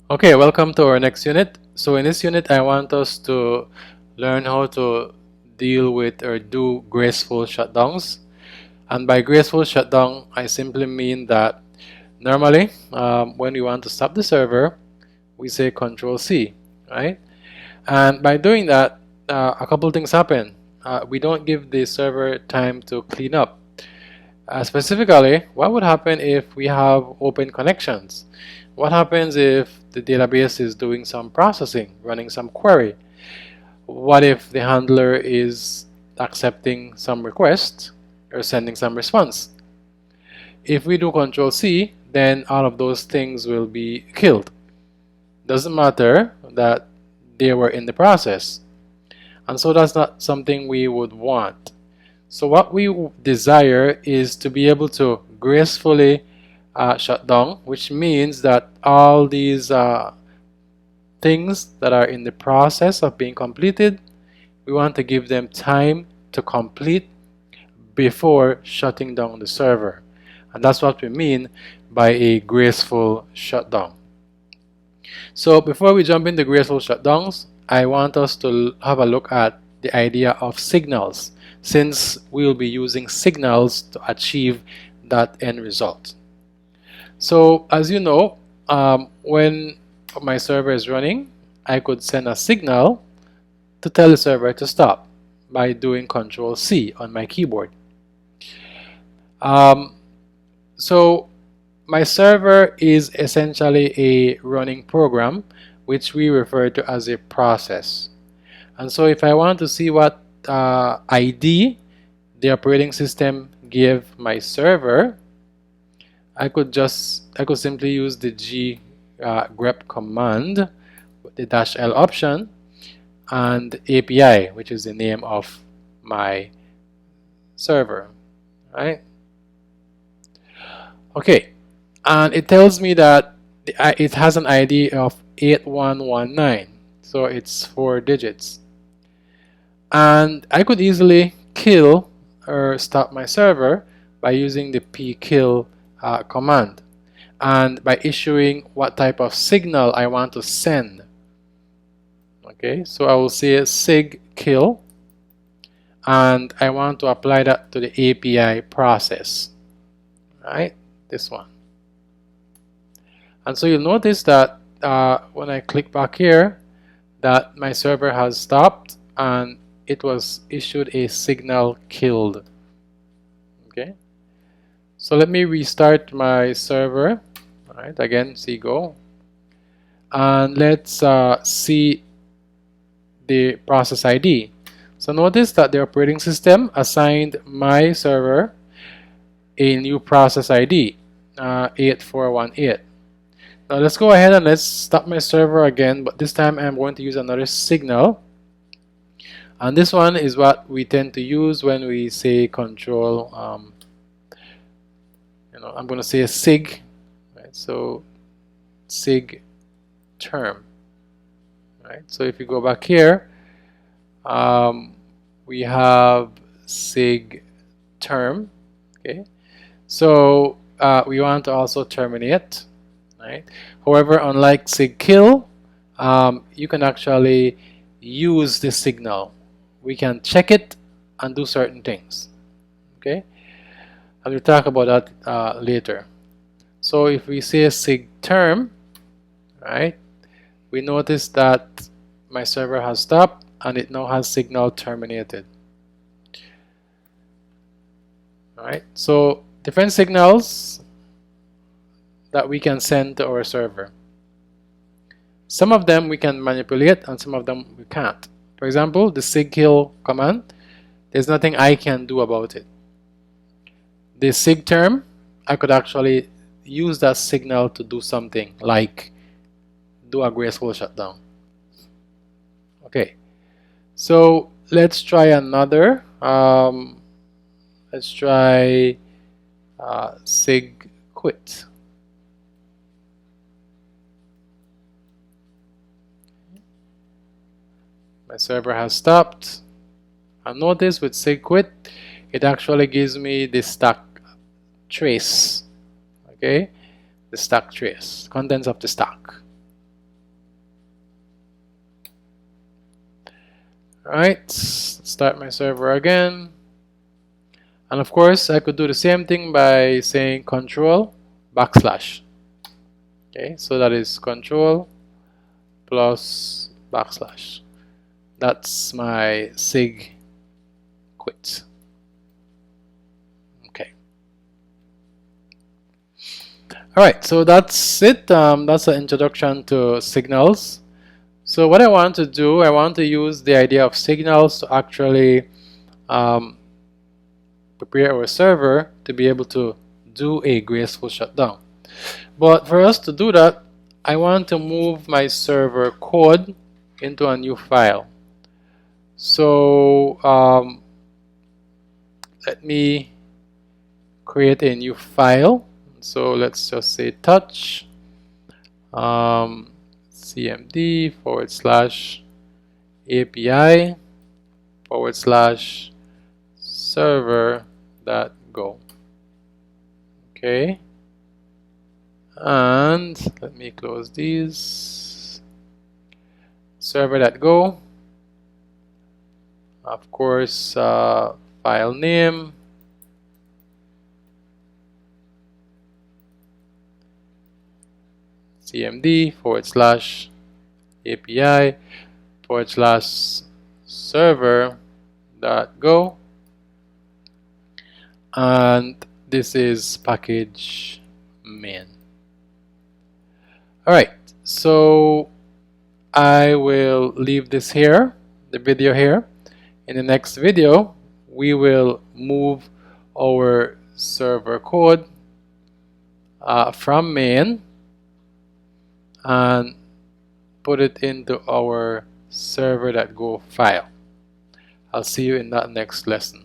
Okay, welcome to our next unit. So in this unit, I want us to learn how to deal with or do graceful shutdowns. And by graceful shutdown, I simply mean that normally when we want to stop the server, we say Control C, right? And by doing that, a couple things happen. We don't give the server time to clean up. Specifically, what would happen if we have open connections? What happens if the database is doing some processing, running some query? What if the handler is accepting some request or sending some response? If we do Control C, then all of those things will be killed. Doesn't matter that they were in the process. And so that's not something we would want. So what we desire is to be able to gracefully shut down, which means that all these things that are in the process of being completed, we want to give them time to complete before shutting down the server. And that's what we mean by a graceful shutdown. So before we jump into graceful shutdowns, I want us to have a look at the idea of signals, since we will be using signals to achieve that end result. So as you know, when my server is running, I could send a signal to tell the server to stop by doing Control C on my keyboard. So my server is essentially a running program, which we refer to as a process. And so if I want to see what ID the operating system gave my server, I could simply use the grep command with the -l option and API, which is the name of my server, right? Okay, and it tells me that it has an ID of 8119, so it's 4 digits. And I could easily kill or stop my server by using the pkill command and by issuing what type of signal I want to send. Okay, so I will say sig kill, and I want to apply that to the API process, right? This one. And so you'll notice that when I click back here, that my server has stopped and it was issued a signal killed. Okay, so let me restart my server. All right, again, C go, and let's see the process ID. So notice that the operating system assigned my server a new process ID, 8418. Now let's go ahead and let's stop my server again, but this time I'm going to use another signal. And this one is what we tend to use when we say control, I'm going to say a sig, right? So sig term, right? So if you go back here, we have sig term, okay? So we want to also terminate, right? However, unlike sig kill, you can actually use this signal. We can check it and do certain things, okay? And we'll talk about that later. So if we say sig term, right, we notice that my server has stopped and it now has signal terminated. All right, so different signals that we can send to our server. Some of them we can manipulate and some of them we can't. For example, the sig kill command, there's nothing I can do about it. The sig term, I could actually use that signal to do something like do a graceful shutdown. Okay, so let's try another. Let's try sig quit. My server has stopped, and notice with sig quit, it actually gives me the stack trace. Okay, the stack trace, contents of the stack. Alright, start my server again. And of course, I could do the same thing by saying control backslash. Okay, so that is control plus backslash. That's my sig quit. Okay. Alright, so that's it. That's an introduction to signals. So what I want to do, I want to use the idea of signals to actually prepare our server to be able to do a graceful shutdown. But for us to do that, I want to move my server code into a new file. So let me create a new file. So let's just say touch cmd /API /server.go. Okay, and let me close these. Server.go, of course, file name, cmd /API /server.go, and this is package main. Alright, so I will leave this here, the video here. In the next video, we will move our server code from main and put it into our server.go file. I'll see you in that next lesson.